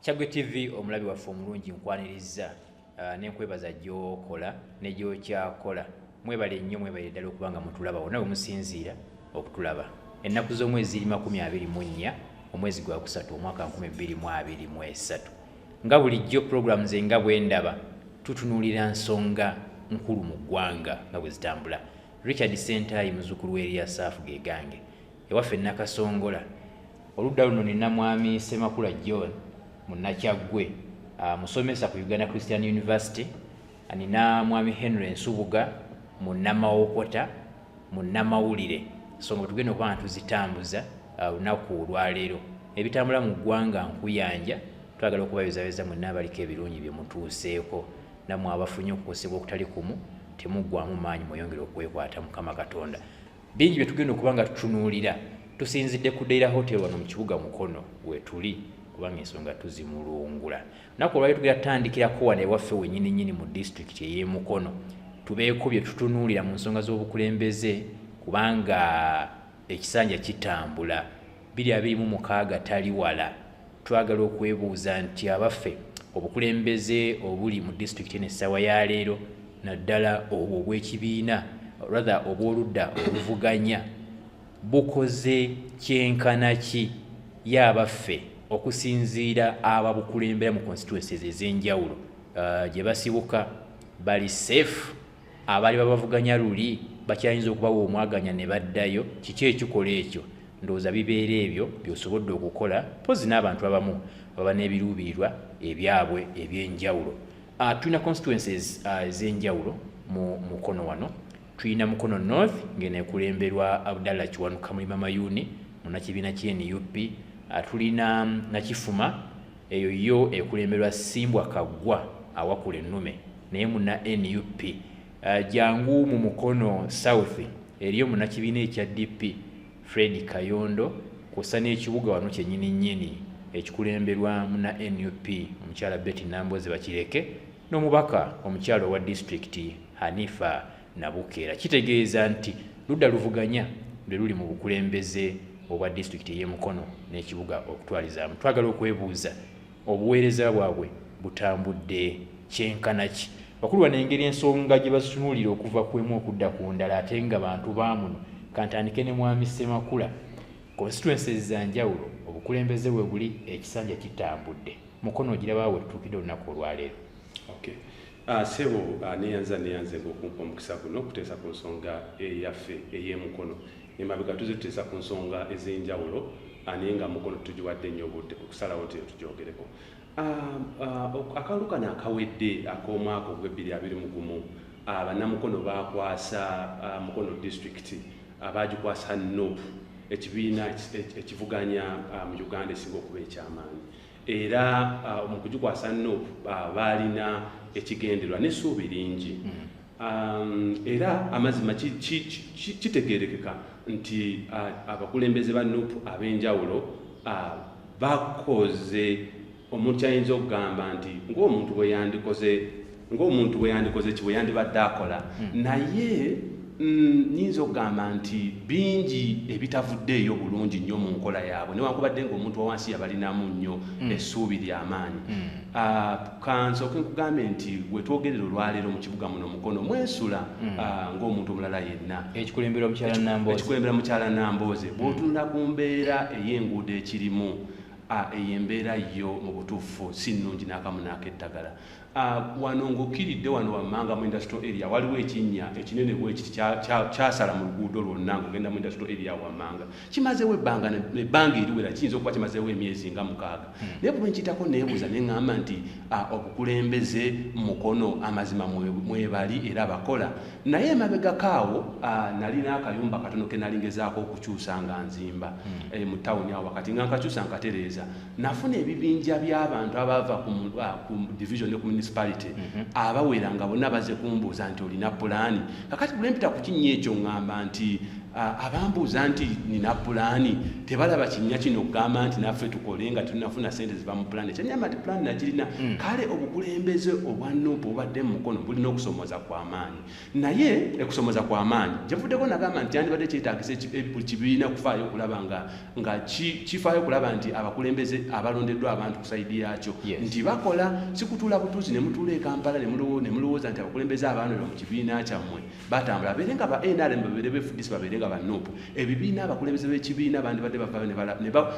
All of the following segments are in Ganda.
Kyaggwe TV omulabi waffe omulungi nkwaniriza n'enkwebaza gy'okola ne gy'okyakola. Mwebale nnyo, mwebale ddala okuba nga mutulaba wonna we musinziira okutulaba. Ennaku z'omwezi 24 omwezi gwa kusatu omwaka 2023. Nga bulijjo programu Nze Nga Bwendaba tutunuulira nsonga nkulu mu ggwanga nga bwe zitambula. Richard Sentayi muzzukulu w'eri Asaafu ge gange ewaffe Nakasongola. Oludda luno nina mwami Semakula John Munnakyaggwe musomesa ku Uganda Christian University. Nina mwami Henry Nsubuga Munnamawokota Munnamawulire. So nga tugenda okuba nga tuzitambuza olunaku olwaleero. Ebitambula mu ggwanga nkuyanja twagala okubayozabeza mwenna abaliko ebirungi bye mutuuseeko nammwe abafunye okukosebwa okutali kumu temuggwamu maanyi mweyongere okwekwata Mukama Katonda. Bingi bye tugenda okuba nga tutunuulira tusinzidde ku Deira Hotel wano mu kibuga Mukono wetuli kubanga ensonga tuzimulungula. Naku olwali tugenda tutandikirako wano ewaffe wennyini mu disitulikiti ey'e Mukono tubeeko bye tutunuulira mu nsonga z'obukulembeze kubanga ekisanja kitambula 2026 tali wala. Twagala okwebuuza nti abaffe obukulembeze obuli mu disitulikiti n'essaawa ya leero naddala obwo obw'ekibiina rather obw'oludda obuvuganya bukoze kyenkana ki y'abaffe okusinziira ababukulembera mu constituencies ez'enjawulo gye basibuka bali safe, abaali babavuganya luli bakyayinza okubawa omwaganya ne baddayo. Kiki ekikola ekyo? Ndowooza bibeera ebyo by'osobodde okukola pozi n'abantu abamu baba n'ebiruubirirwa ebyabwe eby'enjawulo. Tulina constituencies ez'enjawulo mu Mukono wano. Tulina Mukono North ng'eneekulemberwa Abdallah Kiwanuka Mulimamayuuni munnakibiina ky'NUP. Tulina Nakifuma eyo yo ekulemberwa Simbwa Kaggwa awakula ennume naye munna NUP. Jangu mu Mukono South eriyo munnakibiina ekya DP Fred Kayondo kw'ossa n'ekibuga wano kyennyini ekikulemberwa munna NUP omukyala Betty Nambooze Bakireke n'omubaka omukyala owa disitulikiti Hanifa Nabukeera. Kitegeeza nti ludda luvuganya lwe luli mu bukulembeze obwa disitulikiti ey'e Mukono n'ekibuga okutwalizaamu. Twagala okwebuuza obuweereza bwabwe butambudde kyenkana ki. Bakulu bano engeri ensonga gye bazitunuulira okuva ku emu okudda ku ndala ate nga bantu baamuno. Kantandike ne mwami Semakula. Constituencies za njawulo obukulembeze bwe buli ekisanja kitambudde. Mukono ogiraba we tutuukidde olunaku olwaleero. Okay. Sebo neyanze ng'okumpa omukisa guno okuteesa ku nsonga eyaffe ey'e Mukono. Emabega tuzituteesa ku nsonga ez'enjawulo naye nga Mukono tugiwadde nnyo obudde okusalawo nti tugyogereko. Akalulu kano akawedde ak'omwaka ogw'2021 bannamukono bakwasa Mukono disitulikiti abagikwasa NOP ekibiina ekivuganya mu Uganda esinga okuba ekyamaanyi. Era mu kugikwasa NOP baalina ekigendererwa n'essuubi lingi. Era amazima kitegeerekeka nti abakulembeze ba NOP ab'enjawulo bakoze omuntu ayinza okugamba nti ng'omuntu bwe yandikoze ki bwe yandibadde akola naye nyinza okugamba nti bingi ebitavuddeeyo bulungi nnyo mu nkola yaabwe newankubadde ng'omuntu wawansi yabalinamu nnyo essuubi ly'amaanyi. Kansooke nkugambe nti bwe twogerera olwaleero mu kibuga muno Mukono mwesula ng'omuntu omulala yenna. Ekikulembera mukyala Nambooze bw'otunula ku mbeera ey'enguudo ekirimu ey'embeera yo mu butuufu si nnungi n'akamu n'ak'eddagala. Wano ng'okkiridde wano wammanga mu industrial area waliwo ekinnya ekinene bwekiti kyasala mu luguudo lwonna ng'ogenda mu industrial area wammanga. Kimazeewo ebbanga eriwera kiyinza okuba kimazeewo emyezi nga 6. Naye bwe nkitako neebuuza ne ŋŋamba nti obukulembeze Mukono amazima mwebali era bakola. Naye emabegakaawo nalina akayumba katono ke nali ngezaako okukyusa nga nzimba mu tawuni awo wakati nga nkakyusa nkatereeza. Nafuna ebibinja by'abantu abava ku division ne ku munisipaali abawera nga bonna baze kumbuuza nti olina pulaani. Kakati bwe mpita ku kinnya ekyo ŋŋamba nti abambuuza nti nina pulaani tebalaba kinnya kino okugamba nti naffe tukole nga tunafuna sente ziva mu pulaani ekyenyamba nti pulaani nakirina kale obukulembeze obwa Nuupu obadde mu Mukono bulina okusomoza kw'amaanyi naye okusomoza kw'amaanyi gyevuddeko nagamba nti yandibadde kyetaagisa buli kibiina kufaayo okulaba nga kifaayo okulaba nti abakulembeze abalondeddwa abantu ku sayidi yakyo nti bakola sikutuula butuuzi ne mutuula e Kampala ne mulowooza nti abakulembeze abalondeddwa mu kibiina kyammwe batambula babeere nga ba NRM babeere befudisi babeere nga ba Nuupu ebibiina abakulembeze b'ekibiina bandibadde bafaayo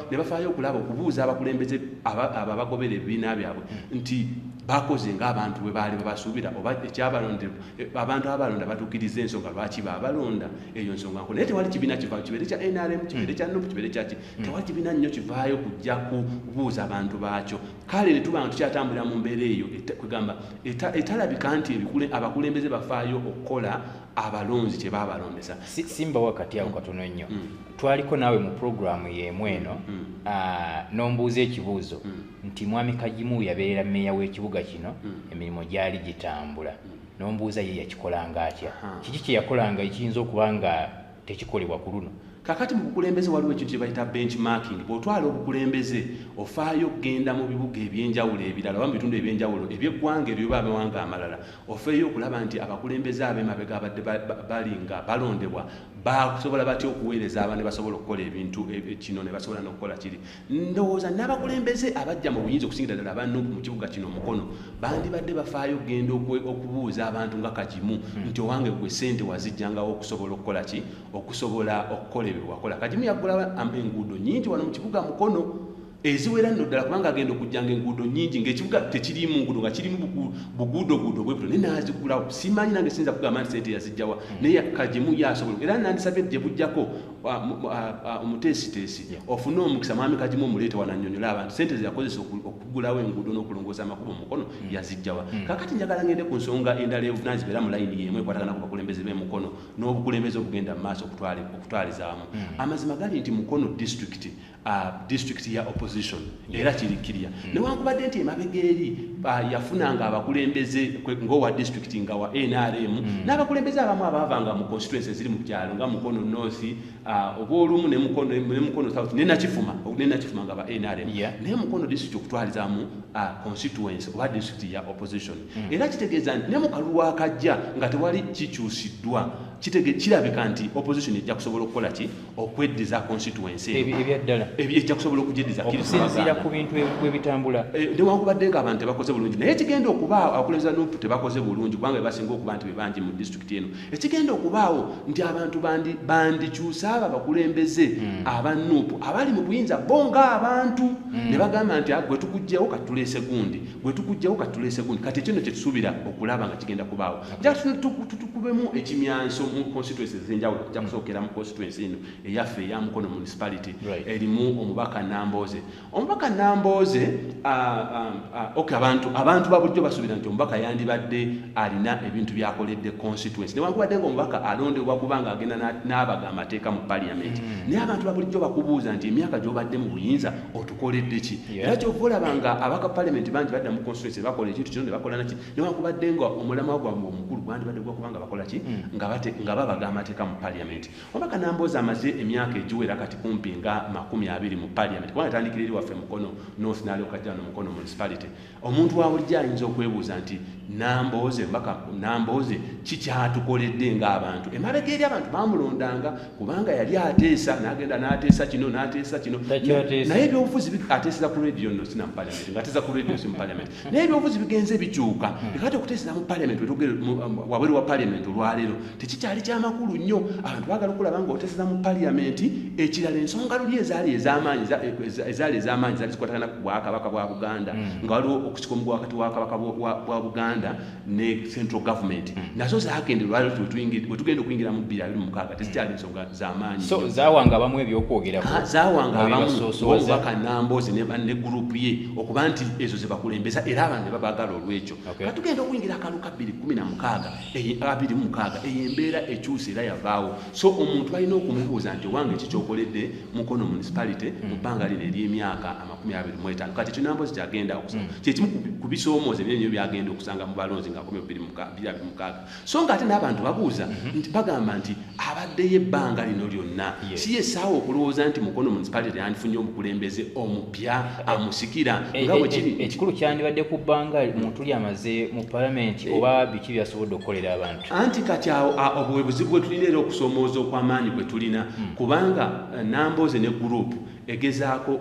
ne bafaayo okulaba okubuuza abakulembeze ababagobera ebibiina byabwe nti bakoze ng'abantu bwe baali babasuubira oba abantu abalonda batuukiriza ensonga lwaki baabalonda eyo nsonga nkulu naye tewali kibiina kivaayo kibeere kya NRM kibeere kya Nuupu kibeere kyaki tewali kibiina nnyo kivaayo kujja kubuuza abantu baakyo kale ne tuba nga tukyatambulira mu mbeera eyo kwegamba etalabika nti abakulembeze bafaayo okukola abalonzi kye baabalondesa simba wakati awo katono nnyo twaliko naawe mu puroguramu y'emu eno n'ombuuza ekibuuzo nti mwami Kagimu yabeera mmeeya w'ekibuga kino emirimu gyali gitambula n'ombuuza ye yakikolanga atya kiki kye yakolanga ekiyinza okuba nga tekikolebwa ku luno kakati mu bukulembeze waliwo ekintu kye bayita benchmarking bw'otwala obukulembeze ofaayo okugenda mu bibuga eby'enjawulo ebirala oba mu bitundu eby'enjawulo eby'eggwanga ebyo oba amawanga amalala ofeeyo okulaba nti abakulembeze ab'emabega abadde bali nga balondebwa basobola batya okuweereza abantu ne basobola okukola ebintu kino ne basobola n'okukola kiri ndowooza n'abakulembeze abajja mu buyinza okusingira ddala aba Nuupu mu kibuga kino Mukono bandibadde bafaayo okugenda okubuuza abantu nga Kagimu nti owange gwe ssente wazijjangawo okusobola okukola ki okusobola okukola wakola Kagimu yaggula enguudo nyingi wano mu kibuga Mukono eziwera nno ddala kubanga agenda okujjanga enguudo nyingi ng'ekibuga tekirimu nguudo nga kirimu buguudoguudo bwebuto naye naazigulawo simanyi nange siyinza kugamba nti sente yazijjawa naye Kagimu yasobola era nandisabye gye bujjako omuteesiteesi ofune omukisa mwami Kagimu omuleete wanannyonnyola abantu sente zeyakozesa okugulawo enguudo n'okulongoosa amakubo Mukono yazijjawa kakati njagala ngende ku nsonga endala evunaanzibeera mu layini y'emu ekwatagana ku bakulembeze b'e Mukono n'obukulembeze okugenda mu maaso okutwalizaamu amazima gali nti Mukono disitulikiti ya opposition era kirikirya newankubadde nti emabega eri yafunanga abakulembeze ng'owa disitulikiti nga wa NRM n'abakulembeze abamu abaavanga mu constituency eziri mu kyalo nga Mukono North oba olumu ne Mukono South ne Nakifuma nga ba NRM naye Mukono disitulikiti okutwalizaamu constituency oba disitulikiti ya opposition era kitegeeza nti ne mu kalulu akajja nga tewali kikyusiddwa kirabika nti opposition ejja kusobola okukola ki okweddiza constituency ebyaddala ejja kusobola okugyeddiza okusinziira ku bintu ebitambula newankubadde nga abantu tebakoze bulungi naye ekigenda okubaawo abakulembeze ba Nuupu tebakoze bulungi kubanga basinga okuba nti bebangi mu disitulikiti eno ekigenda okubaawo nti abantu bandikyusa abo abakulembeze aba Nuupu abali mu buyinza bo ng'abantu ne bagamba nti gwe tukugjawo katuleese gundi kati ekyo nno kye tusuubira okulaba nga kigenda kubaawo tukubemu ekimyanso mu constituencies ez'enjawulo kujja kusookera mu constituency eno eyaffe eya Mukono municipality erimu omubaka Nambooze abantu babulijjo basuubira nti omubaka yandibadde alina ebintu byakoledde constituency newankubadde nga omubaka alondebwa kubanga agenda n'abaga amateeka mu Parliamentary naye abantu babulijjo bakubuuza nti emyaka gy'obadde mu buyinza otukoledde ki era kyova olabanga abaka Parliament bangi badda mu constituency bakola ekintu kino ne bakola naki newankubadde nga omulamwa gwabwe omukulu gwandibadde gwakubanga bakola ki nga babaga amateeka mu Parliament omubaka Nambooze amaze emyaka egiwera kati kumpi nga 20 mu Parliament kubanga atandikira eri waffe Mukono North n'alyoka ajja no Mukono municipality omuntu wa bulijjo ayinza okwebuuza nti Nambooze kikyatukoledde ng'abantu emabega eri abantu bamulondanga kubanga yali ateesa n'agenda n'ateesa kino naye ebyobufuzi ateeseza ku radio nno sina mu Parliament ng'ateesa ku radio si mu Parliament naye ebyobufuzi bigenze bikyuka ekati okuteeseza mu Parliament wabweru wa Parliament olwaleero tekikyali kyamakulu nnyo abantu baagala okulaba ng'oteeseza mu Parliament ekirala ensonga luli ezaali ez'amaanyi zaali zikwatagana ku Bwakabaka bwa Buganda nga waliwo okusika wakati wa Kabaka bwa Buganda ne central government nazo zaakenderwa bwe tugenda okuyingira mu 2026 tezikyali ensonga z'amaanyi so zaawanga abamu ebyokwogerako zaawanga abamu omubaka Nambooze ne gurupu ye okuba nti ezo ze bakulembeza era abantu ne babaagala olw'ekyo katugenda okuyingira akalu ka 2016 eyo embeera embeera ekyuse era yavaawo so omuntu alina okumubuuza nti wange kikyokoledde Mukono municipality mu bbanga lino ery'emyaka 25 kati kinambozi kyagenda okusoma kyekimu ku bisoomooza ebyenyo byagenda okusanga mu balonzi nga 2026 so nga ate n'abantu babuuza nti bagamba nti abaddeyo ebbanga lino lyonna si yesaawa okulowooza nti Mukono municipality yandifunye omukulembeze omupya amusikira nga bwe kiri ekikulu kyandibadde ku bbanga muntu lyamaze mu palamenti oba biki byasobodde okukolera abantu anti kati awo obuzibu bwe tulina era okusoomooza okw'amaanyi bwe tulina kubanga Nambooze ne gurupu egezaako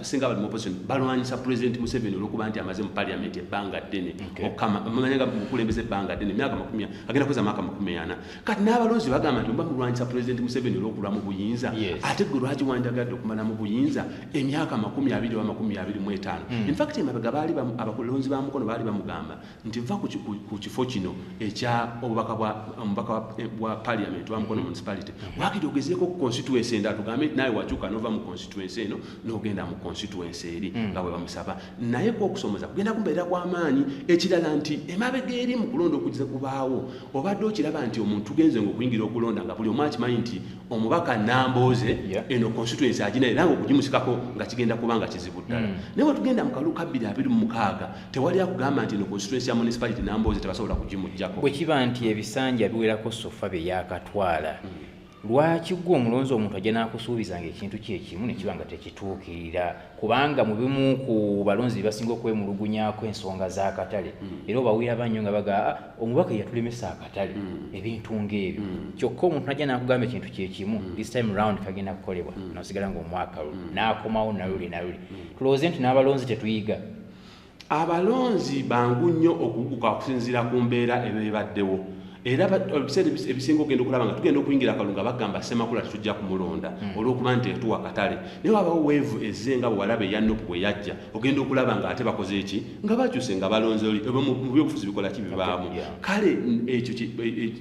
singa bali mu opposition balwanyisa President Museveni olw'okuba nti amaze mu Parliament ebbanga ddene okamanya mukulembeze ebbanga ddene emyaka 40 agenda kuweza myaka 40 kati n'abalonzi bagamba nti mba mulwanyisa President Museveni olw'okulwa mu buyinza ate gwe lwaki wandagadde okumala mu buyinza emyaka 20 oba 25 in fact emabega baali abakulonzi ba Mukono baali bamugamba nti va ku kifo kino ekya omubaka bwa Parliament wa Mukono municipality wakati ogezeeko ku constituency endala naye wakyuka nova mu constituency eno n'ogenda mu constituency eri nga bwe bamusaba naye kwokusomooza kugenda kumbeera kw'amaanyi ekirala nti emabega eri mu kulonda okugize kubaawo obadde okiraba nti omuntu tugenze ng'okuyingira okulonda nga buli omu akimanyi nti omubaka Nambooze eno constituency agina era ng'okugimusikako nga kigenda kuba nga kizibu ddala naye bwe tugenda mu kalulu ka 2026 tewali akugamba nti eno constituency ya municipality Nambooze tebasobola kugimuggyako bwe kiba nti ebisanja biwerako sofa bye yakatwala lwaki gwe omulonzi omuntu ajja n'akusuubizanga ekintu kyekimu ne kiba nga tekituukirira kubanga mu bimu ku balonzi basinga okwemulugunyaako ensonga z'akatale era obawulira bannyo nga baga omubaka yatulemesa akatale ebintu ng'ebyo kyokka omuntu ajja n'akugamba ekintu kyekimu this time round kagenda kukolebwa nosigala ng'omwaka n'akomawo naluli tulowooze nti n'abalonzi tetuyiga abalonzi bangu nnyo okuguka okusinziira ku mbeera ebibaddewo era ebiseera ebisinga ogenda okulaba nga tugenda okuyingira akalunga bagamba Ssemakula tujja kumulonda olw'okuba nti etuwa akatale naye wabawo weevu ezze nga bwewalaba eyannopu bwe yajja ogenda okulaba nga ate bakoze eki nga bakyuse nga balonze mu byobufuzi bikola ki bibaamu kale ekyo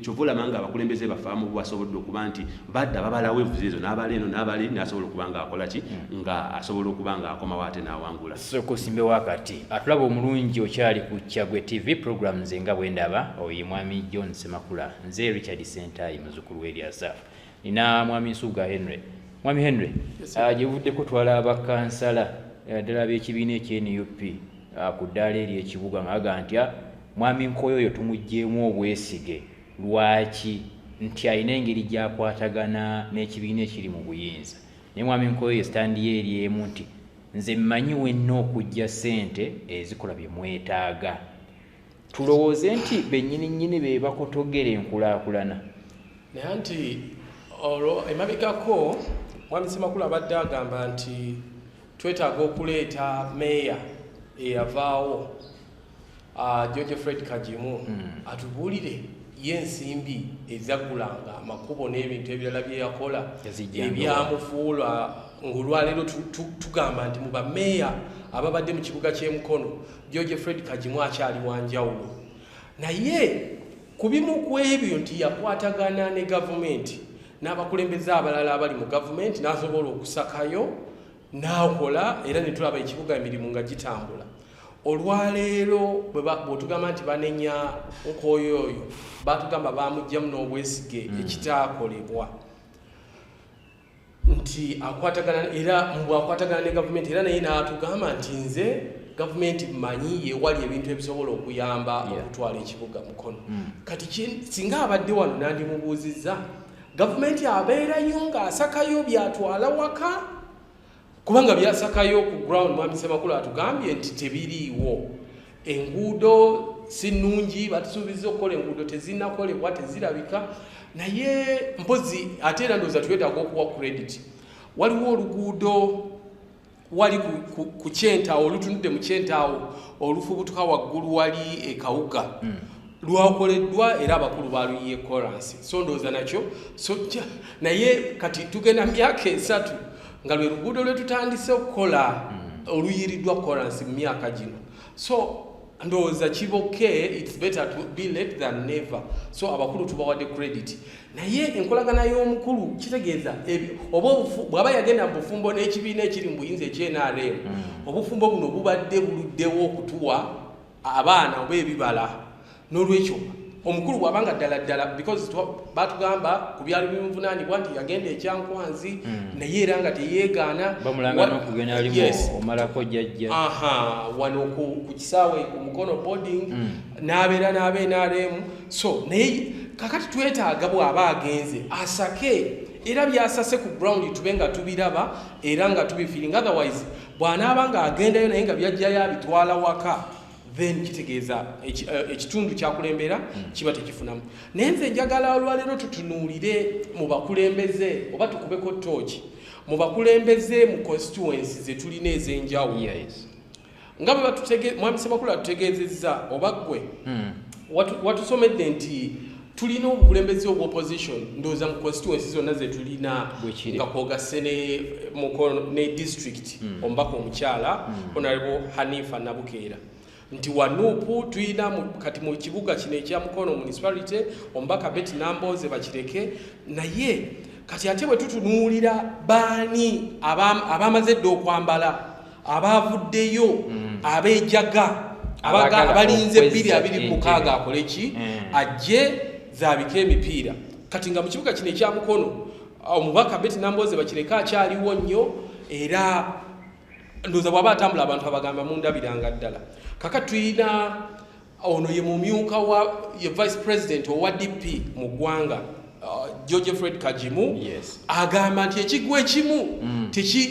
kyova olaba nga abakulembeze bafaamu basobodde okuba nti badda babala weevu ezo n'abala eno n'abala eri n'asobola okuba nga akola ki nga asobola okuba nga akomawo ate n'awangula soko simbe wakati atulaba omulungi okyali ku Kyaggwe TV program Nze Nga Bwendaba oye mwami John Makula nze Richard Sentai muzukulu w'Eliasa nina mwami Nsuga Henry mwami Henry agivudde kutwala abakansala ddala b'ekibiina ekye-NUP ku ddaala eri ekibuga ng'aga nti mwami Nkoyo oyo tumuggyemu obwesige lwaki nti alina engeri gy'akwatagana n'ekibiina ekiri mu buyinza naye mwami Nkoyo ye standi ye eri emu nti nze mmanyi wenna okujja ssente ezikola bye mwetaaga tulowooze nti bennyini be bakotogera enkulaakulana naye nti olwo emabegako mwami Ssemakula abadde agamba nti twetaaga okuleeta meeya eyavaawo George Fred Kajimu atubuulire y'ensimbi ezaggulanga amakubo n'ebintu ebirala bye yakola ebyamufuula ng'olwaleero tugamba nti mu bameeya ababadde mu kibuga ky'e Mukono George Fred Kajimu akyali wanjawulo naye ku bimu ku ebyo nti yakwatagana ne gavumenti n'abakulembeze abalala abali mu gavumenti n'asobola okusakayo n'akola era ne tulaba ekibuga emirimu nga gitambula olwaleero bwetugamba nti banenya Nkoyo oyo batugamba bamugjamu n'obwesige ekitaakolebwa nti akwatagana era mbwakwatagana ne gavumenti era naye n'atugamba nti nze gavumenti mmanyi yewali ebintu ebisobola okuyamba okutwala ekibuga Mukono kati singa abadde wano nandimubuuzizza gavumenti abeerayo ng'asakayo byatwala waka kubanga byasakayo ku ground mwami Ssemakula atugambye nti tebiriiwo enguudo si nnungi batusuubiza okukola enguudo tezinnakolebwa tezirabika naye mpozi ate era ndowooza twetaaga okuwa credit waliwo oluguudo wali ku Kyentaawo olutunudde mu Kyentaawo olufubutuka waggulu wali ekawuga lwakoleddwa era abakulu baluyiye koransi so ndowooza nakyo naye kati tugenda myaka 3 nga lwe luguudo lwe tutandise okukola oluyiriddwa koransi mu myaka gino so ndowooza kiboke it's better to be late than never so abakulu tubawadde credit naye enkolagana y'omukulu kitegeeza bw'aba yagenda mu bufumbo n'ekibiina ekiri mu buyinza ekye-NRM obufumbo buno bubadde buluddewo okutuwa abaana oba ebibala n'olwekyo omukulu bw'abanga ddala because batugamba ku byalo bimuvunaanibwa nti yagenda ekyankwanzi naye era nga teyeegaana bamulanga n'okugenda alimu omalako jjajja wano ku kisaawe ku Mukono boarding n'abeera n'abeNRM so naye kakati twetaaga bw'aba agenze asake era byasase ku ground tube nga tubiraba era nga tubifiiringa otherwise bw'anaaba nga agendayo naye nga byajjayo abitwala waka then kitegeeza ekitundu kyakulembera kiba tekifunamu naye nze njagala olwaleero tutunuulire mu bakulembeze oba tukubeko tooki mu bakulembeze mu constituency ze tulina ez'enjawulo nga bwe mwami Ssemakula atutegeezezza oba ggwe watusomedde nti tulina obukulembeze obwa opposition ndowooza mu constituency zonna ze tulina nga kwogasse ne Mukono ne district omubaka omukyala Honorable Hanifa Nabukeera nti wanuupu tulina kati mu kibuga kino ekya Mukono munisipaali omubaka Betty Nambooze Bakireke naye kati ate bwe tutunuulira baani abamaze dde okwambala abavuddeyo abeejaga abalinze 226 akole ki ajje zaabika emipiira kati nga mu kibuga kino ekya Mukono omubaka Betty Nambooze Bakireke akyaliwo nnyo era ndowooza bw'aba atambula abantu abagamba mundabiranga ddala kaka tuyina ono ye mumyuka ye vice president owa DP mu ggwanga George Fred Kajimu agamba nti ekigwa ekimu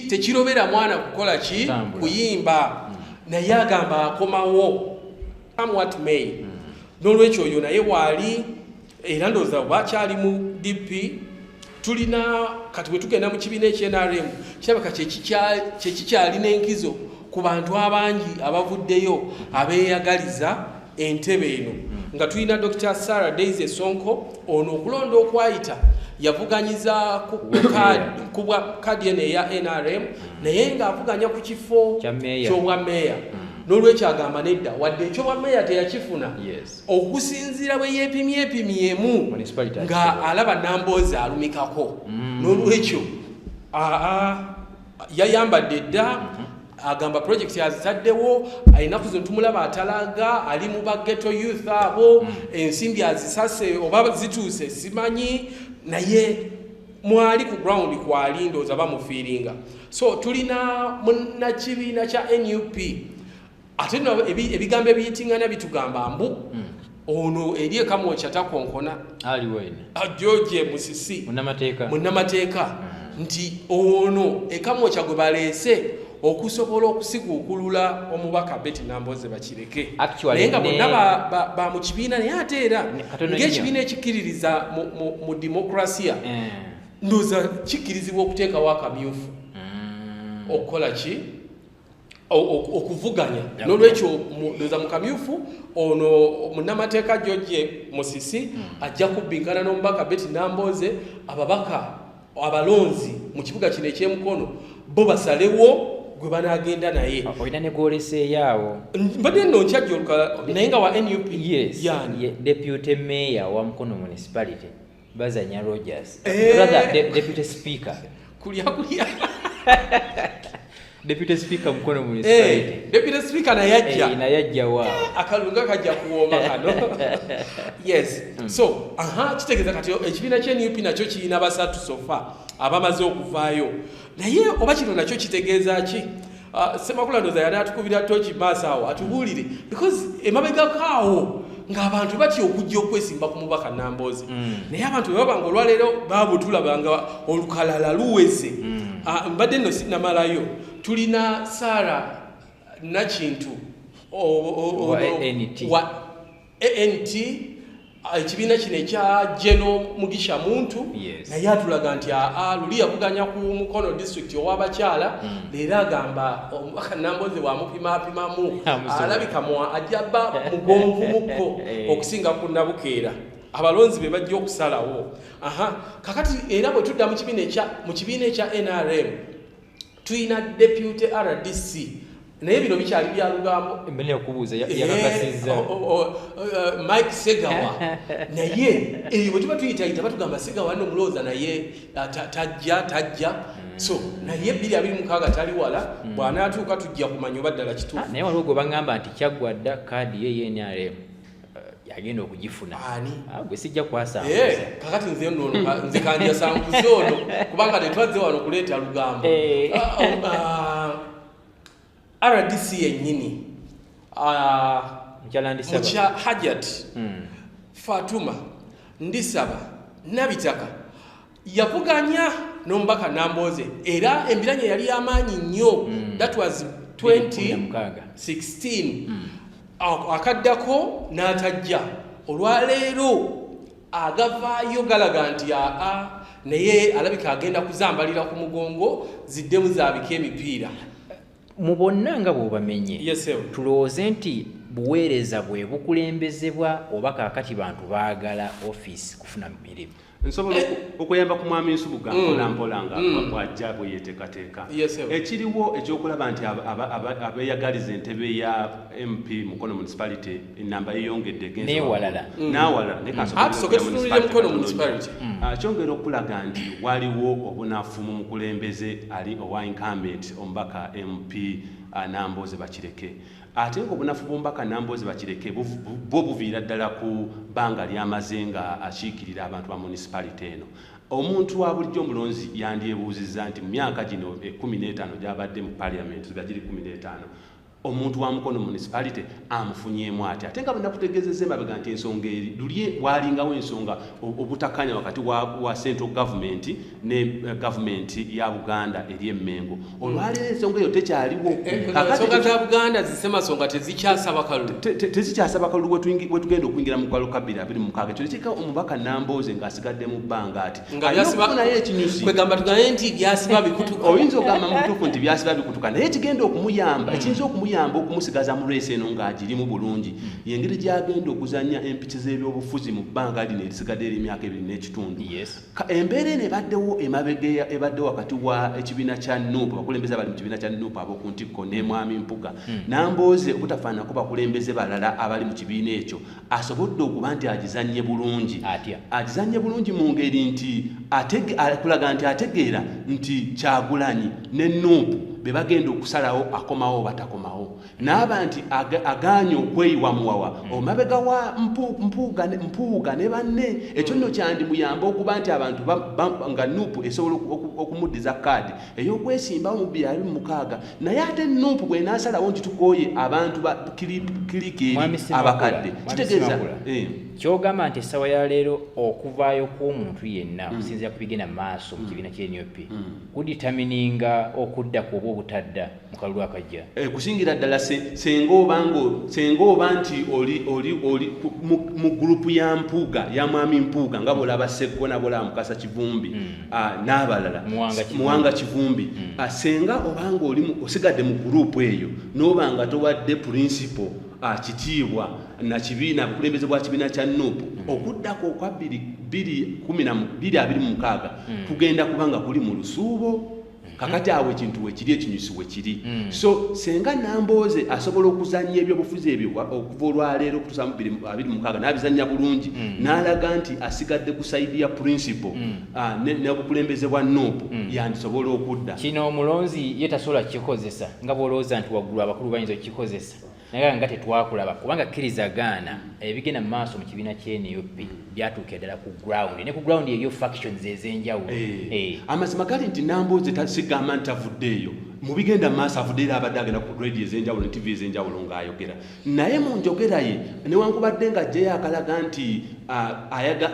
tekirobera mwana kukola ki kuyimba naye agamba akomawo come what may n'olwekyo oyo naye waali era ndowooza bwakyali mu DP tulina kati bwe tugenda mu kibiina ekyenRM kirabika kyekikyalina enkizo ku bantu abangi abavuddeyo abeeyagaliza entebe eno nga tulina Dr. Sarah Daisy Sonko ono okulonda okwayita yavuganyiza ku kadi eno eya NRM naye ng'avuganya ku kifo ky'obwa meeya n'olwekyo agamba nedda wadde ekyobwa meeya teyakifuna okusinziira bwe yeepimyemu nga alaba Nambooze alumikako n'olwekyo yayambadde dda agamba project yazitaddewo alinaku zo tumulaba atalaga ali mu baghetto youth abo ensimbi azisase oba zituuse simanyi naye mwali ku ground kwali ndowooza bamufiiringa so tulina munnakibiina kya NUP ate no ebigambo ebiyitingana bitugamba mbu ono eri ekamwoca takonkona aliwene George Musisi munnamateeka nti ono ekamwoca gwe baleese okusobola okusiguukulula omubaka Betty Nambooze Bakireke naye nga bonna ba mu kibiina naye ate era ng'ekibiina ekikiririza mu demokrasiya ndowooza kikkirizibwa okuteekawo akamyufu okukola ki okuvuganya n'olwekyo ndowooza mu kamyufu ono munnamateeka George Musisi ajja kubbinkana n'omubaka Betty Nambooze ababaka abalonzi mu kibuga kino eky'Emukono bo basalewo gwe banagenda naye olina ne gwoleseeyaawo mbadde nno nkyajja naye nga wa NUP deputy mayor wa Mukono municipality Bazanya Rogers deputy speaker kulya deputy speaker Mukono municipality deputy speaker nayajja wa akalunga kajja kuwooma kano so kitegeeza kati ekibiina ky'NUP nakyo kirina basatu sofa abamaze okuvaayo naye oba kino nakyo kitegeeza ki Ssemakula ndowooza yali atukubira toki maaso awo atubuulire because emabegakaawo ng'abantu batya okujja okwesimba ku mubaka Nambooze naye abantu bwe babanga olwaleero baabo tulabanga olukalala luweze mbadde nno sinnamalayo tulina Sarah Nakintu wa ANT ekibiina kino ekya Geno Mugisha Muntu naye atulaga nti luli yavuganya ku Mukono district ow'abakyala leero agamba omubaka Nambooze wamupimapimamu alabika ajjaba mugonvu mukko okusinga ku Nabukeera abalonzi be bajja okusalawo kakati era bwe tudda mu kibiina ekya NRM tuyina deputy RDC naye bino bikyali bya lugambo emmene okubuuza yakakasizza Mike Segawa naye bwe tuba tuyitayita batugamba Segawa nno mulowooza naye tajja so naye 226 tali wala bw'anaatuuka tujja kumanya oba ddala kituufu naye waliwo gwe baŋŋamba nti kyaggwa dda kaadi ye NRM yagenda okugifuna ani gwe sijja kwasanguza kakati nze nno nze kanja sanguze ono kubanga tetwazze wano kuleeta lugambo RDC yennyini mucha Hajat Fatuma Ndisaba Nabitaka yavuganya n'omubaka Nambooze era embiranye yali y'amaanyi nnyo that was 2016 akaddako n'atajja olwaleero agavaayo galaga nti naye alabika agenda kuzambalira ku mugongo ziddemu zaabika emipiira mu bonna nga bw'obamenye tulowooze nti buweereza bwe bukulembezebwa oba kaakati bantu baagala ofiisi kufuna mirimu nsobola okuyamba ku mwami Nsubuga mpolampola nga bw'ajja bwe yeeteekateeka ekiriwo ekyokulaba nti abeeyagaliza entebe ya MP Mukono Municipality ennamba yeyongedde n'awalala kyongera okulaga nti waliwo obunafu mu mukulembeze ali owa incumbent omubaka MP Nambooze Bakireke ate ng'obunafu bw'omubaka Nambooze Bakireke bwo buviira ddala ku bbanga ly'amaze nga akiikirira abantu ba munisipalite eno omuntu wa bulijjo omulonzi yandyebuuzizza nti mu myaka gino 15 gy'abadde mu Parliamentary nga giri 15 omuntu wa Mukono municipality amufunyeemu ati ate nga banakutegeezezza emabega nti ensonga eri luli waalingawo ensonga obutakanya wakati wa central government ne government ya Buganda eri emmengo olwaleero ensonga eyo tekyaliwo ensonga za Buganda zisemasonga tezikyasaba kalulu we tugenda okuyingira mu kwalo kabiri 26 ekyo nekika omubaka Nambooze ng'asigadde mu bbanga ati naye ekinyusi kwegamba tugaye nti byasiba bikutuka oyinza ogamba mu butuufu nti byasiba bikutuka naye ekigenda okumuyamba ekiyinza okuyamba okumusigaza mu leese eno ng'agirimu bulungi yengeri gy'agenda okuzannya empiki z'ebyobufuzi mu bbanga lino erisigadde er'emyaka 2 n'ekitundu embeera eno ebaddewo emabega ebaddewo wakati wa ekibiina kya NUP abakulembeze abali mu kibiina kya NUP ab'oku ntikko ne Mwami Mpuga Nambooze obutafaanako bakulembeze balala abali mu kibiina ekyo asobodde okuba nti agizannye bulungi agizannye bulungi mu ngeri nti kulaga nti ategeera nti Kyagulanyi ne NUP be bagenda okusalawo akomawo batakomawo n'aba nti aganye okweyiwa muwawa omabega wa mpuuga ne banne ekyo nno kyandimuyamba okuba nti abantu nga NUP esobola okumuddiza kaadi ey'okwesimbawo mu 2026 naye ate NUP bw'enaasalawo nti tukooye abantu ba kiriki abakadde kitegeeza kyogamba nti essawa ya leero okuvaayo kw'omuntu yenna okusinziira ku bigenda mu maaso mu kibiina ky'NUP kuditamininga okudda ku oba obutadda mu kalulu akajja kusingira ddala senga oba nti oli mu gurupu ya Mpuuga ya Mwami Mpuuga nga bw'olaba Ssekko na bw'olaba Mukasa Kivumbi n'abalala Muwanga Kivumbi senga obanga osigadde mu gurupu eyo n'oba nga towadde principal kitiibwa na kibiina bukulembeze bwa kibiina kya NUP okuddako okwa 2026 kugenda kubanga kuli mu lusuubo kakati awo ekintu wekiri ekinyusi wekiri so senga Nambooze asobola okuzannya ebyobufuzi ebyo okuva olwaleero okutuusa mu 2026 n'abizannya bulungi n'alaga nti asigadde ku sayidi ya principal n'obukulembeze bwa NUP yandisobola okudda kino omulonzi ye tasobola kikozesa nga bw'olowooza nti waggulu abakulu bayinza okukikozesa naye nga tetwakulaba kubanga kkirizagaana ebigenda mu maaso mu kibiina ky'NUP byatuuka ddala ku ground ne ku ground eriyo factions ez'enjawulo amazima gali nti Nambooze tasigamba nti avuddeeyo mu bigenda mu maaso avuddeyo abadde agenda ku radio ez'enjawulo ne TV ez'enjawulo ng'ayogera naye mu njogera ye newankubadde nga ajjayo akalaga nti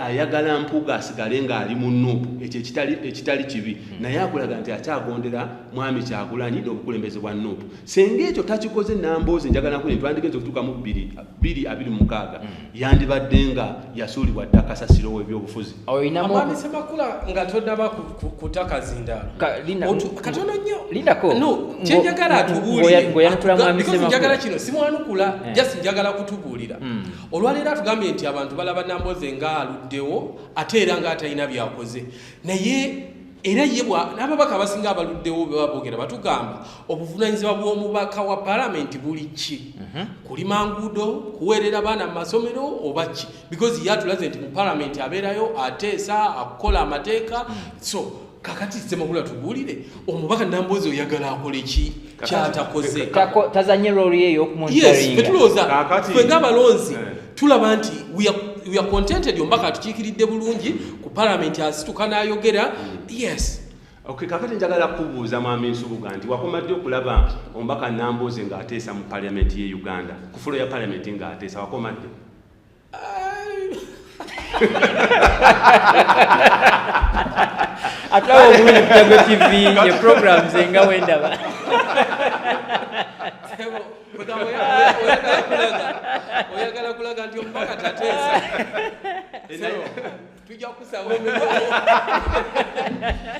ayagala Mpuuga asigale ng'ali mu NUP ekyo ekitali kibi naye akulaga nti akyagondera Mwami Kyagulanyi n'obukulembeze bwa NUP senga ekyo takikoze Nambooze njagala nkuye twandigenze okutuuka mu 2026 yandibadde nga yasuulibwa dda kasasiro w'ebyobufuzi Mwami Semakula nga tonnaba kutaka zindaalo katono nnyo lindako kyenjagala atubuulire njagala kino simwanukula just njagala kutubuulira olwaleero atugambye nti abantu balaba Nambooze nga aluddewo ate era nga atalina byakoze naye era ye n'ababaka abasinga abaluddewo bebabogera batugamba obuvunaanyizibwa bw'omubaka wa palamenti buli ki kulima nguudo kuweerera baana mu masomero oba ki because ye atulaze nti mu palamenti abeerayo ateesa akukola amateeka so kakati Semakula tubuulire omubaka Nambooze oyagala akole ki kyatakoze tazanye roli eyo okumonitoringa yes betulooza ffe ng'abalonzi tulaba nti we are contented ombaka atukiikiridde bulungi ku Parliament asituka n'ayogera. Yes. Okay, kakati njagala kubuuza Mwami Nsubuga nti wakomadde okulaba Ombaka Nambooze ng'ateesa mu Parliament ye Uganda ku fulo ya Parliament ng'ateesa wakomadde? Atulawo obulungi ku Kyaggwe TV ye program Nze Nga Bwendaba. Oyagala kulaga nti Ombaka tateesa. Tujja kusaba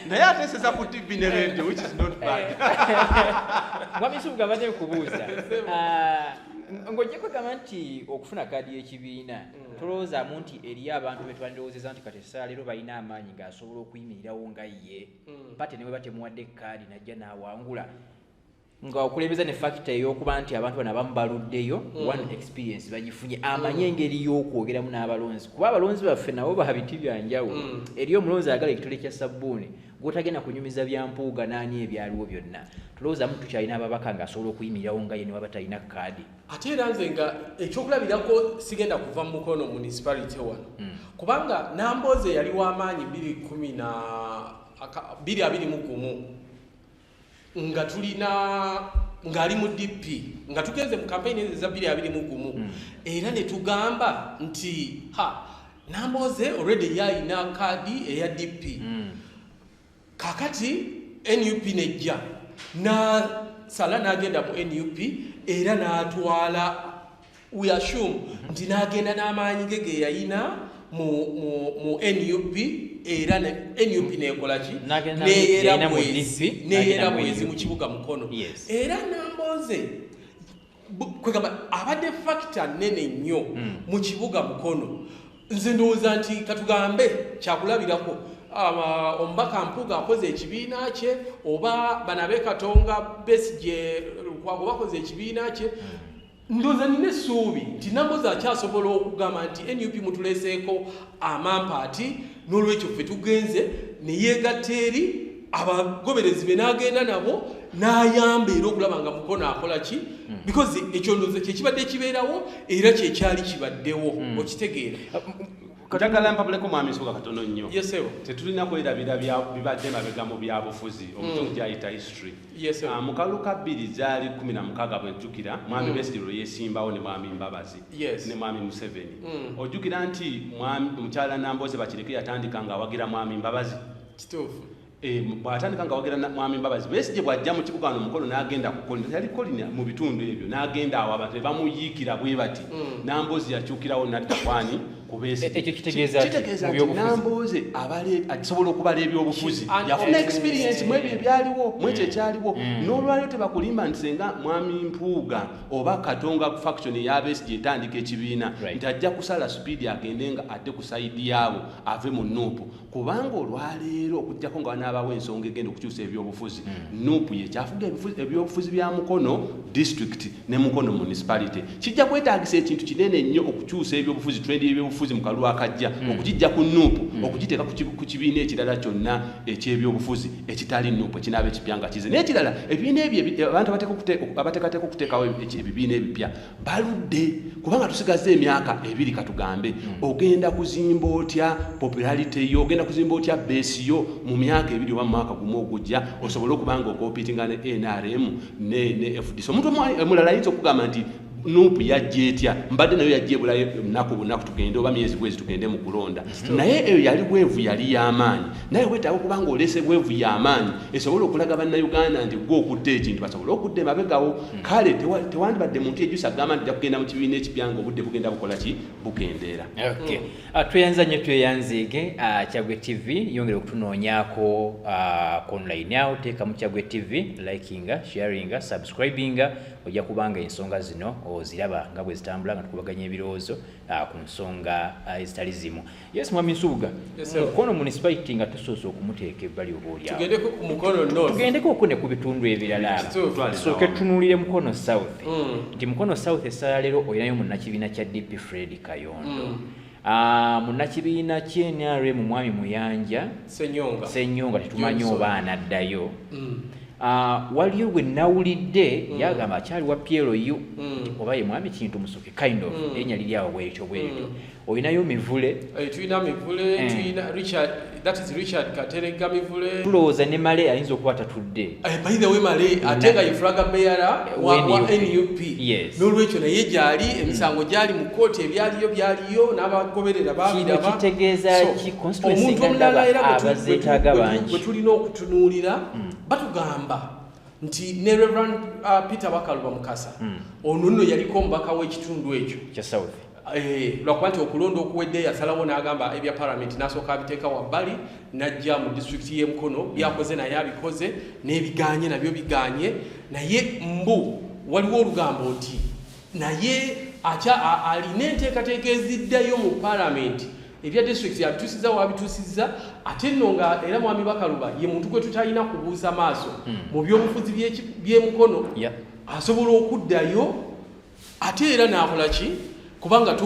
naye ateeseza ku TV ne radio, which is not bad. Mwami Nsubuga badde kubuuza ng'ojja kwegamba nti okufuna kaadi y'ekibiina tolowoozaamu nti eriyo abantu be twandirowoozeza nti kati essala leero balina amaanyi ng'asobola okuyimirirawo nga ye pate ne bwe batemuwadde kaadi najja n'awangula nga okulembeza ne factor ey'okuba nti abantu bano abamu baluddeyo one experience bagifunye amanye engeri y'okwogeramu n'abalonzi kuba abalonzi baffe nabo ba biti bya njawulo eriyo omulonzi ayagala ekitole kya sabbuuni gw'otagenda kunyumiza bya mpuuga n'ani ebyaliwo byonna tulowoozamu tukyalina ababaka ng'asobola okuyimirirawo nga ye ne waba talina kaadi. Ate era nze nga ekyokulabirako sigenda kuva mu Mukono municipality wano kubanga Nambooze yali w'amaanyi 2021 nga tulina ngali mu DP nga tugenze mu campaign za 2021 era ne tugamba nti Nambooze already yalina kaadi eya DP kakati NUP nejja na sala n'agenda mu NUP era n'atwala we assume nti n'agenda n'amaanyi ge yayina mu NUP era NUP nekola ki neera bwezi mu kibuga Mukono era Nambooze kwegamba abadde factor nene nnyo mu kibuga Mukono. Nze ndowooza nti katugambe kyakulabirako Ombaka Mpuuga akoze ekibiina kye oba banabe Katonga Besigye Lukwago bakoze ekibiina kye ndowooza nina essuubi nti Nambooze akyasobola okugamba nti NUP mutuleseeko amampaati n'olwekyo ffe tugenze ne yeegatta eri abagoberezi be n'agenda nabo n'ayamba era okulaba nga Mukono akola ki because ekyo ndowooza kyekibadde kibeerawo era kyekyali kibaddewo okitegeera. Njagala mpabuleko Mwami Nsubuga katono nnyo. Yes sir. Tetulina kwerabira bibadde mabega mu byabufuzi omutundu gyayita history. Yes sir. Mu kaluka 2 zaali 16 bwejjukira Mwami Besigye yeesimbawo ne Mwami Mbabazi ne Mwami Museveni. Ojjukira nti Mukyala Nambooze Bakireke yatandika ng'awagira Mwami Mbabazi. Kituufu. Bw'atandika ng'awagira Mwami Mbabazi Besigye bw'ajja mu kibuga wano Mukono n'agenda kukolina yali kolina mu bitundu ebyo n'agenda awo abantu bamuyiikira bwe bati Nambooze yakyukirawo n'adda kwani ekyo kitegeeza nti Nambooze asobola okubala ebyobufuzi yafuna experience mu ebyo ebyaliwo mu ekyo ekyaliwo n'olwaliro tebakulimba nti senga Mwami Mpuuga oba Katonga faction eya Besigye etandika ekibiina nti ajja kusala speed agende nga adde ku sayidi yaabo ave mu Nuupu kubanga olwaleero okujjako nga wanaabawo ensonga egenda okukyusa ebyobufuzi Nuupu ye kyafuga ebyobufuzi bya Mukono district ne Mukono municipality kijja kwetaagisa ekintu kinene nnyo okukyusa ebyobufuzi trend y'ebyobufuzi mu kalulu akajja okugijja ku Nuupu okugiteeka ku kibiina ekirala kyonna eky'ebyobufuzi ekitali Nuupu ekinaaba ekipya kize n'ekirala ebibiina ebyo abantu abateekateeka okuteekawo ebibiina ebipya baludde kubanga tusigaze emyaka 2 katugambe ogenda kuzimba otya popularity yo ogenda kuzimba otya base yo mu myaka 2 oba mu mwaka gumu ogujja osobole okubanga okompitinga ne NRM ne FDC omuntu omulala ayinza okugamba nti Nuupu yajja etya mbadde nayo yajja ebulayo bunaku tugende oba myezi bwezi tugende mu kulonda naye eyo yali bwevu yali y'amaanyi naye wetaaga okubanga olese bwevu y'amaanyi esobola okulaga bannayuganda nti gwe okudde ekintu basobola okudde mabegawo kale tewandibadde muntu ejjusa agamba nti kugenda mu kibiina ekipya nga obudde bugenda bukola ki bukendeera. Tweyanza nnyo tweyanzeege Kyaggwe TV yongera okutunoonyaako online awo teeka mu Kyaggwe TV likinga sharinga subscribinga ojja kubanga ensonga zino oziraba nga bwe zitambula nga tukubaganya ebirowoozo ku nsonga ezitali zimu. Yes Mwami Nsubuga Mukono municipality nga tusoose okumuteeka ebbali obaolyawo tugendeko ku Mukono North tugendeko okwo ne ku bitundu ebirala tusooke tutunuulire Mukono South nti Mukono South essala leero olinayo munnakibiina kya DP Fred Kayondo munnakibiina ky'NRM Mwami Muyanja Ssenyonga tetumanyi oba anaddayo waliyo gwe nawulidde yagamba akyali wa PLU oba ye mwami Kintu Musoke kind of erinnya liri awo bwekyo bwekyo olinayo mivule tulina mivule tulina Richard that is Richard Katerega mivule tulowooza ne Male ayinza okuba tatudde by the way Male ate nga ye flaga bearer wa NUP n'olwekyo naye gyali emisango gyali mu kooti byaliyo n'abagoberera babiraba kitegeeza ki constituency omuntu omulala era abazeetaaga bangi bwe tulina okutunuulira batugamba nti ne Reverend Peter Bakaluba Mukasa ono nno yaliko omubaka w'ekitundu ekyo kya South lwakuba nti okulonda okuwedde yasalawo n'agamba ebya Parliament n'asooka abiteeka wabbali n'ajja mu disitulikiti y'e Mukono byakoze naye abikoze n'ebiganye nabyo biganye naye mbu waliwo olugambo nti naye alina enteekateeka eziddayo mu Parliament ebya district yabitusiza wabitusiza ate nno nga era mwami Bakaluba ye muntu gwe tutalina kubuuza maaso mu by'obufuzi by'e Mukono asobola okuddayo ate era n'akola ki kubanga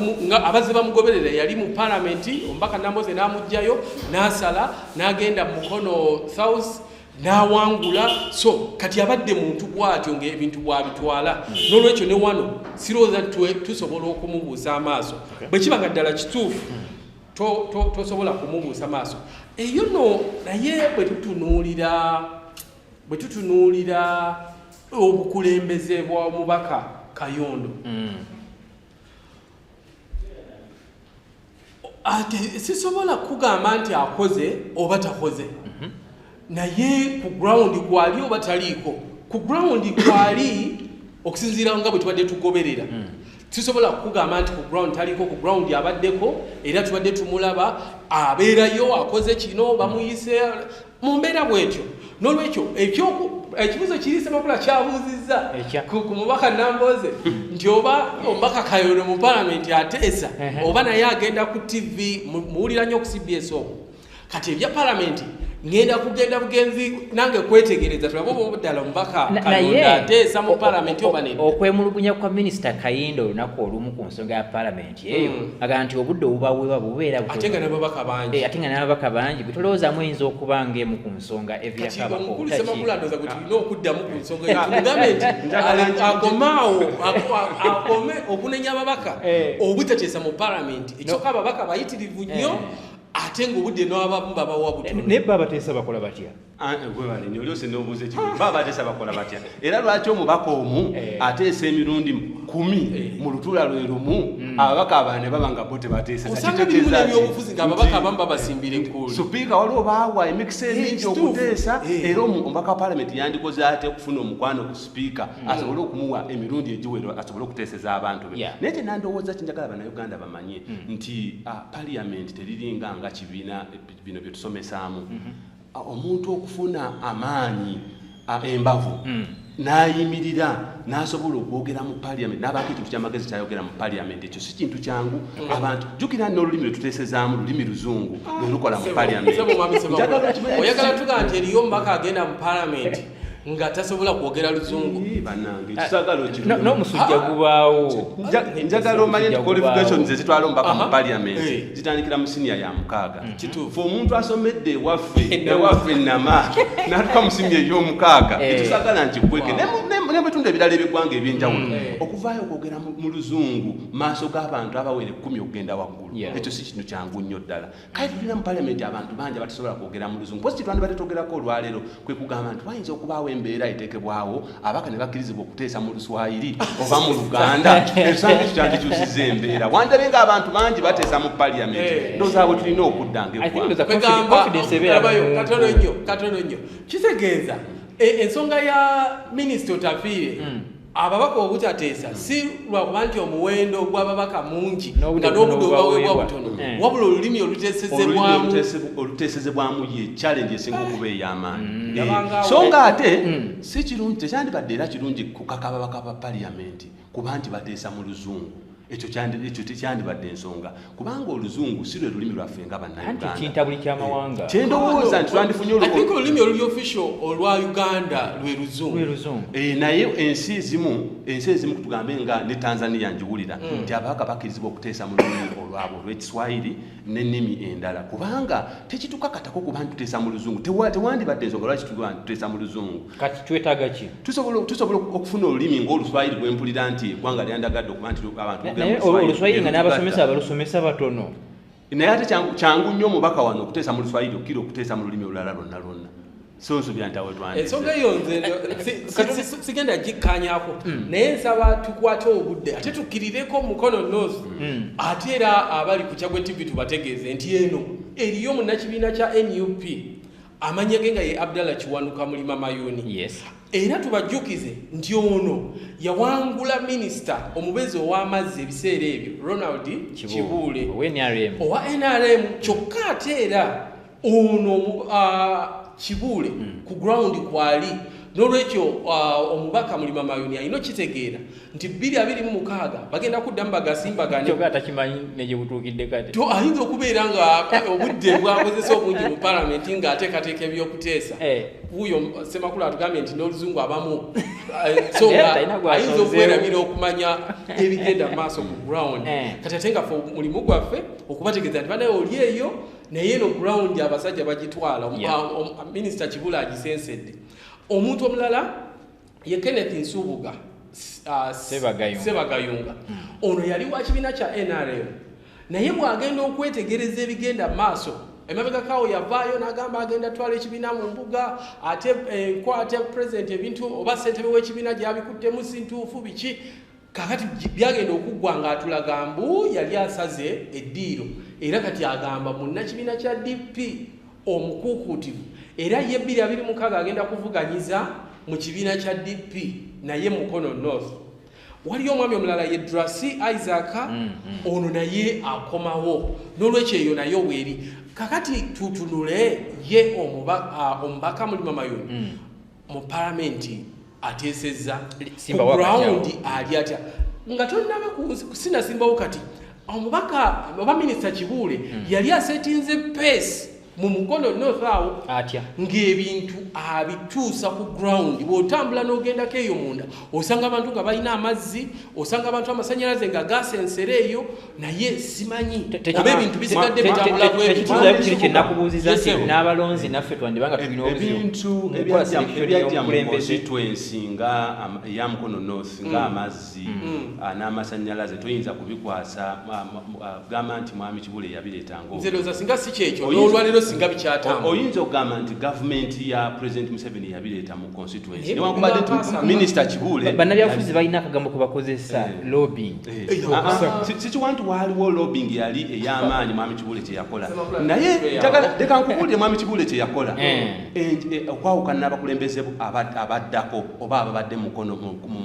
abazze bamugoberera yali mu Parliament omubaka Nambooze n'amugjayo n'asala n'agenda mu Mukono South n'awangula so kati abadde muntu bw'atyo ng'ebintu bw'abitwala n'olwekyo ne wano sirowooza tusobola okumubuuza amaaso bwe kiba nga ddala kituufu tosobola kumubuusa maaso eyo no naye bwe tutunuulira obukulembeze bwa mubaka Kayondo ate sisobola kugamba nti akoze oba takoze naye ku ground kwali oba taliiko ku ground kwali okusinziira nga bwe tubadde tugoberera tusobola kugamba nti ku ground taliko ku ground yabaddeko era tubadde tumulaba abeerayo akoze kino bamuyise mu mbeera bwetyo n'olwekyo ekibuzo kiri Ssemakula kyabuuzizza ku mubaka Nambooze nti oba omubaka Kayondo mu Parliament ateesa oba naye agenda ku TV muwulira nnyo ku CBS okwo kati ebya Parliament ngenda kugenda bugenzi nange kwetegereza tulabe obuddala omubaka Kayondo ateesa mu Parliament oba nedda okwemulugunya kwa Minisita Kayindo olunaku olumu ku nsonga ya Parliament eyo aga nti obudde obubaweebwa bubeera ate nga n'ababaka bangi bwe tulowoozamu eyinza okuba ng'emu ku nsonga evyakabako Ssemakula ndooza gwe tulina okuddamu ku nsonga tugambe nti akomaawo akome okunenya ababaka obutateesa mu Parliament ekyoka ababaka bayitirivu nnyo ate ng'obudde n'abamu babawa butono naye baba bateesa bakola batya gwebale nyolose n'obuuza ekibuzo baba bateesa bakola batya era lwaki omubaka omu ateesa emirundi 10 mu lutuula lwe lumu ababaka abane baba nga bo tebateesa osanga birimu n'ebyobufuzi ng'ababaka abamu babasimbira enkuuli supiika waliwo baawa emikisa emingi okuteesa era omubaka wa Parliament yandikoze ate okufuna omukwano ku supiika asobole okumuwa emirundi egiwera asobole okuteeseza abantu be naye kye nandowooza kinjagala bannayuganda bamanye nti Parliament teriringa nga kibiina bino bye tusomesaamu omuntu okufuna amaanyi embavu n'ayimirira n'asobola okwogera mu Parliament n'abaako ekintu ky'amagezi kyayogera mu Parliament ekyo si kintu kyangu abantu jjukira n'olulimi lwe tuteesezaamu lulimi luzungu lwerukola mu Parliament oyagala tugaa nti eriyo omubaka agenda mu Parliament nga tasobola kwogera luzungu bannange kisagalo n'omusujja gubaawo njagala omanye nti qualifications ezitwala omubaka mu Parliament zitandikira mu siniya ya 6 kituufu omuntu asomedde ewaffe nama n'atuka mu siniya ey'omukaaga ekisagala nkikweke n'ebitundu ebirala eby'eggwanga eby'enjawulo okuvaayo okwogera mu luzungu maaso g'abantu abawere 10 okugenda waggulu ekyo si kintu kyangu nnyo ddala kale tulina mu Parliament abantu bangi abatasobola kwogera mu luzungu posi twandibadde twogerako olwaleero kwe kugamba nti wayinza okubaawo embeera eteekebwawo abaka ne bakkirizibwa okuteesa mu Luswayiri oba mu Luganda ekisanga ekyo kyandikyusizza embeera wandabye ng'abantu bangi bateesa mu Parliament ndowooza abo tulina okudda ng'eggwanga katono nnyo kitegeeza ensonga ya minisita Otafiire ababaka obutateesa si lwakuba nti omuwendo gw'ababaka mungi nga n'obudde obaweebwa butono wabula olulimi oluteesezebwamu ye challenge esinga okuba ey'amaanyi so nga ate si kirungi tekyandibadde era kirungi kukaka ababaka ba Parliament kuba nti bateesa mu luzungu ekyo tekyandibadde ensonga kubanga oluzungu si lwe lulimi lwaffe nga bannayuganda kintabuli ky'amawanga kyendowooza nti twandifunye olulimi oluli official olwa Uganda lwe luzungu naye ensi ezimu tugambe nga ne Tanzania njiwulira nti ababaka bakirizibwa okuteesa mu lulimi olwabo olw'Ekiswahili n'ennimi endala kubanga tekitukakatako kuba ntuteesa mu luzungu tewandibadde ensonga lwaki tuteesa mu luzungu kati twetaaga ki tusobola okufuna olulimi ng'Oluswahili lwe mpulira nti eggwanga lyandagadde okuba nti abantu naye Oluswahili nga n'abasomesa balusomesa batono naye ate kyangu nnyo omubaka wano okuteesa mu Luswahili okukira okuteesa mu lulimi olulala lwonna so nsubira nti awe twandise ensonga eyo nze sigenda gikkaanyaako naye nsaba tukwate obudde ate tukkirireko Mukono North ate era abali ku Kyaggwe TV tubategeeze nti eno eriyo munnakibiina kya NUP amanya ge nga ye Abdallah Kiwanuka Mulimamayuuni era tubajjukize nti ono yawangula minisita omubezi ow'amazzi ebiseera ebyo Ronald Kibuule owa NRM kyokka ate era ono Kibuule ku ground kwali n'olwekyo omubaka Mulimamayuuni alina okitegeera nti 2026 bagenda kuddamu bagasimbagane kyokka atakimanyi negye butuukidde kati to ayinza okubeera nga obudde bwakozesa obungi mu palamenti ng'ateekateeka ebyokuteesa wuuyo Ssemakulu atugambye nti n'oluzungu abamu so ayinza okwerabira okumanya ebigenda mu maaso ku ground kati ate nga mulimu gwaffe okubategeeza nti banaye oli eyo naye eno ground abasajja bagitwala minisita Kibuule agisensedde omuntu omulala ye Kenneth Nsubuga Sebagayunga ono yali wa kibiina kya NRM naye bw'agenda okwetegereza ebigenda maaso emabega kawo yavaayo n'agamba agenda atwala ekibiina mu mbuga ate enkwate president ebintu oba ssentebe w'ekibiina gy'abikuddemu si ntuufu biki kakati byagenda okuggwa ng'atulaga mbu yali asaze eddiiro era kati agamba munnakibiina kya DP omukuukuutivu era ye 2026 agenda kuvuganyiza mu kibiina kya DP naye Mukono North waliyo omwami omulala ye Drasi Isaac ono naye akomawo n'olwekyo eyo naye weeri kakati tutunule ye omubaka Mulimamayuuni mu palamenti ateesezza ku ground ali atya nga tonnaba kusinnasimbawo kati omubaka oba minisita Kibuule yali asetinze pace mu Mukono North awo atya ng'ebintu abituusa ku ground bw'otambula n'ogendako eyo munda osanga abantu nga balina amazzi osanga abantu amasannyalaze nga gasensera eyo naye simanyi oba ebintu bisigadde bitambula bwebityo kyenakubuuziza nti n'abalonzi naffe twandibanga tulina ebintu ebyajja mu constituency nga eya Mukono North nga amazzi n'amasannyalaze toyinza kubikwasa gamba nti mwami Kibuule yabireetanga nze looza singa si kyekyo n'olwaliro singa bikyatambula oyinza okugamba nti gavumenti ya President Museveni yabireeta mu constituency newankubadde minisita Kibuule bannabyabufuzi balina akagambo kubakozesa lobbying sikiwa nti waaliwo lobbying yali ey'amaanyi mwami Kibuule kyeyakola naye leka nkubuulire mwami Kibuule kyeyakola okwawukana n'abakulembeze abaddako oba ababadde mu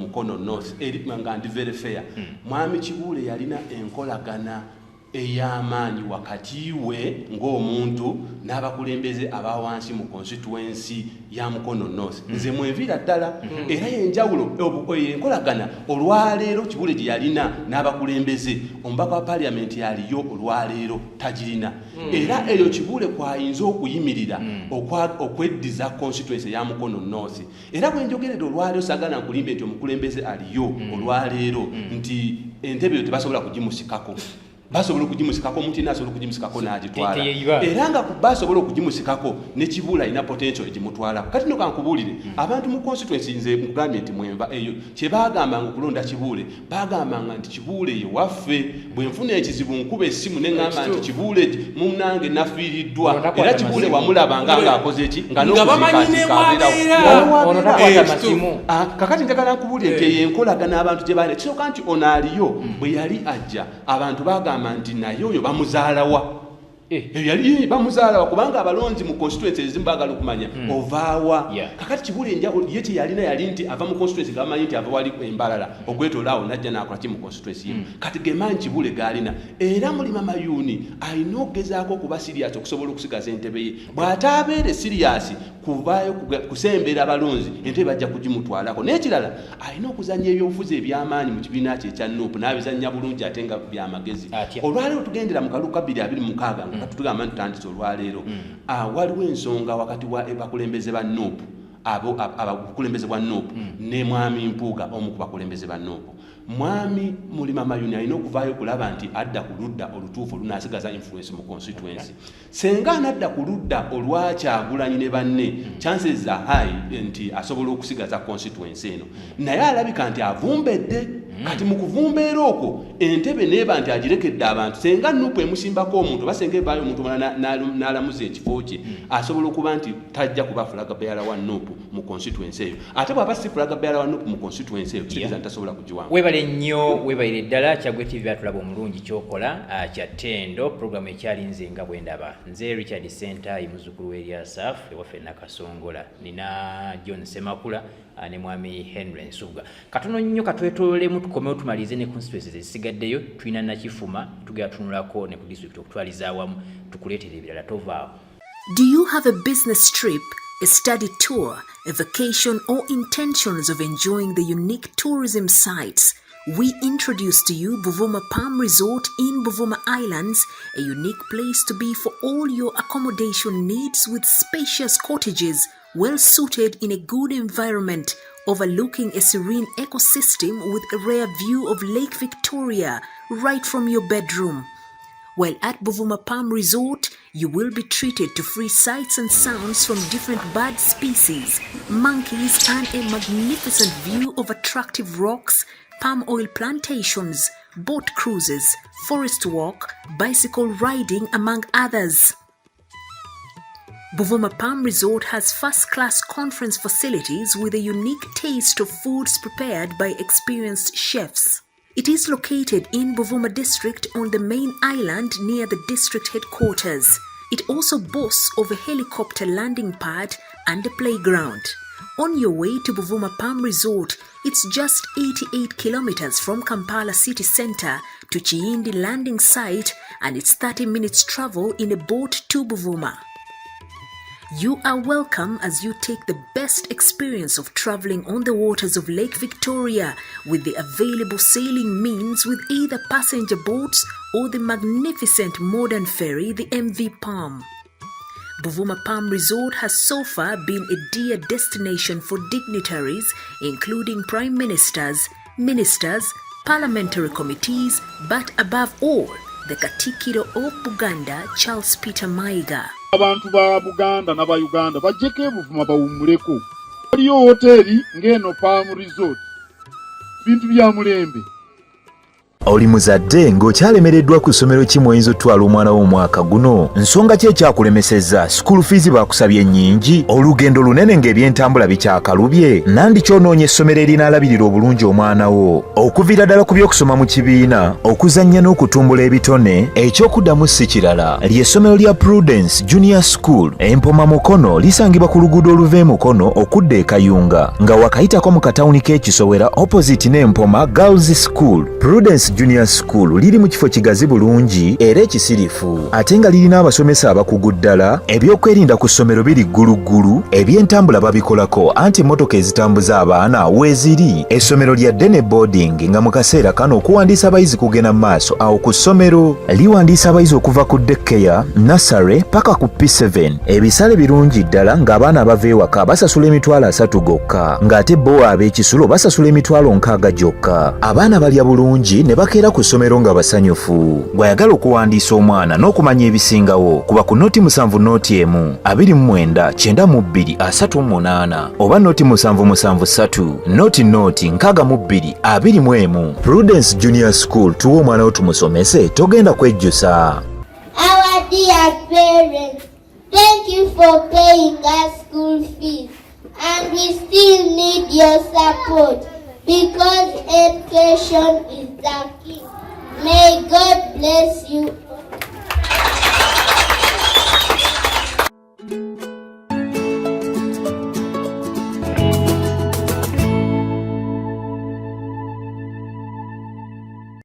Mukono North nga ndi very fair mwami Kibuule yalina enkolagana ey'amaanyi wakati we ng'omuntu n'abakulembeze abawansi mu constituency ya Mukono North nze mwenvira ddala era yenjawulo enkolagana olwaleero Kibuule gye yalina n'abakulembeze omubaka wa Parliamentary yaliyo olwaleero tagirina era eyo Kibuule kwayinza okuyimirira okweddiza constituency ya Mukono North era bwe njogerera olwaleero sagana nkulimbe nti omukulembeze aliyo olwaleero nti entebe eyo tebasobola kugimusikako basobola okugimusikako omuntu inasobola okugimusikako n'agitwala era nga basobola okugimusikako ne Kibuule alina potential egimutwala kati no kankubuulire abantu mu constituency nze mugambye nti mwenva eyo kye baagambanga okulonda Kibuule baagambanga nti Kibuule ye waffe bwe nfuna ekizibu nkuba essimu ne ngamba nti Kibuule munange nafiiriddwa era Kibuule wamulabanga ng'akoze eki nga kakati njagala nkubuulire nti eyo enkolagana abantu gye balina kisooka nti ono aliyo bwe yali ajja abantu baagamba nti naye oyo bamuzaalawa yali bamuzaala kubanga abalonzi mu constituency ezimu baagala okumanya ovaawa kakati kibula enjawulo ye teyalina yali nti ava mu constituency gamanyi nti ava wali embalala ogwetoolaawo najja n'akola ki mu constituency yemu kati gemanyi kibule gaalina era Mulimamayuuni alina okugezaako okuba siriasi okusobola okusigaza entebe ye bw'ataabeere siriasi kuvaayo kusembera abalonzi entebe bajja kugimutwalako n'ekirala alina okuzannya ebyobufuzi eby'amaanyi mu kibiina kye ekya NUP n'abizannya bulungi ate nga byamagezi olwaleero tugendera mu kaluka 2026 nga tutugamba nti tutandise olwaleero waliwo ensonga wakati wa bakulembeze ba NUP abakulembeze bwa NUP ne mwami Mpuuga omu ku bakulembeze ba NUP mwami Mulimamayuuni alina okuvaayo okulaba nti adda ku ludda olutuufu olunaasigaza influence mu constituency senga anadda ku ludda olwa Kyagulanyi ne banne chances are high nti asobola okusigaza constituency eno naye alabika nti avumbedde kati mu kuvumbeera okwo entebe neeba nti agirekedde abantu senga NUP emusimbako omuntu basenga ebaayo omuntu n'alamuza ekifo kye asobola okuba nti tajja kuba fulaga bearer wa NUP mu constituency eyo ate bw'aba si fulaga bearer wa NUP mu constituency eyo kitegeeza nti tasobola kugiwanga. Weebale nnyo weebalire ddala Kyaggwe TV atulaba omulungi kyokola kya ttendo programu ekyali Nze Nga Bwendaba nze Richard Center muzzukulu w'Eryasaf ewaffe Nakasongola nina John Semakula ne mwami Henry Nsuga katono nnyo katwetoolemu tukomeo tumalize ne constituencies ezisigaddeyo tulina nakifuma tugera tunulako ne ku district okutwaliza awamu tukuleetera ebirala tovaawo. Do you have a business trip, a study tour, a vacation, or intentions of enjoying the unique tourism sites? We introduce to you Buvuma Palm Resort in Buvuma Islands, a unique place to be for all your accommodation needs with spacious cottages, well suited in a good environment, overlooking a serene ecosystem with a rare view of Lake Victoria right from your bedroom. While at Buvuma Palm Resort, you will be treated to free sights and sounds from different bird species, monkeys, and a magnificent view of attractive rocks, palm oil plantations, boat cruises, forest walk, bicycle riding, among others. Buvuma Palm Resort has first-class conference facilities with a unique taste of foods prepared by experienced chefs. It is located in Buvuma district on the main island near the district headquarters. It also boasts of a helicopter landing pad and a playground. On your way to Buvuma Palm Resort, it's just 88 kilometers from Kampala city centre to Chiindi landing site, and it's 30 minutes travel in a boat to Buvuma. You are welcome as you take the best experience of traveling on the waters of Lake Victoria with the available sailing means with either passenger boats or the magnificent modern ferry, the MV Palm. Buvuma Palm Resort has so far been a dear destination for dignitaries, including prime ministers, ministers, parliamentary committees, but above all, the Katikiro of Buganda, Charles Peter Mayiga. Abantu ba Buganda na ba Uganda bajjeko Buvuma bawumuleko. Waliyo hoteli ng'eno Palm Resort. Bintu bya mulembe. Oli muzadde ng'okyalemereddwa ku ssomero ki mw'oyinza otwala omwana wo omwaka guno? Nsonga ki ekyakulemesezza? School fees bakusabye nnyingi? Olugendo lunene ng'ebyentambula bikyakalubye? Nandi ky'onoonya essomero erinaalabirira obulungi omwana wo? Okuviira ddala ku by'okusoma mu kibiina, okuzannya n'okutumbula ebitone, ekyokuddamu si kirala. Ly'essomero lya Prudence Junior School, Empoma Mukono lisangibwa ku luguudo oluva e Mukono okudda e Kayunga, nga wakayitako mu katawuni k'Ekisowera opposite n'Empoma Girls School. Prudence Junior School liri mu kifo kigazi bulungi era ekisirifu, ate nga lirina abasomesa abakugu ddala, ebyokwerinda ku ssomero biri gguluggulu, ebyentambula babikolako anti emmotoka ezitambuza abaana weeziri. Essomero lya ddene boarding nga mu kaseera kano okuwandiisa abayizi kugenda mu maaso awo ku ssomero. Liwandiisa abayizi okuva ku daycare, nursery paka ku P7. Ebisale birungi ddala ng'abaana abava ewaka basasula emitwalo 3 gokka, ng'ate bo ab'ekisulo basasula emitwalo 6 gyokka. Abaana balya bulungi ne bakeera ku ssomero nga basanyufu. Gw'ayagala okuwandiisa omwana n'okumanya ebisingawo, kuba ku noti 7 noti 1 29 92 38 oba noti 773 noti 62 21. Prudence Junior School, tuwa omwana wo tumusomese, togenda kwejjusa. Our dear parents, thank you for paying us school fees, and we still need your support because education is the key. May God bless you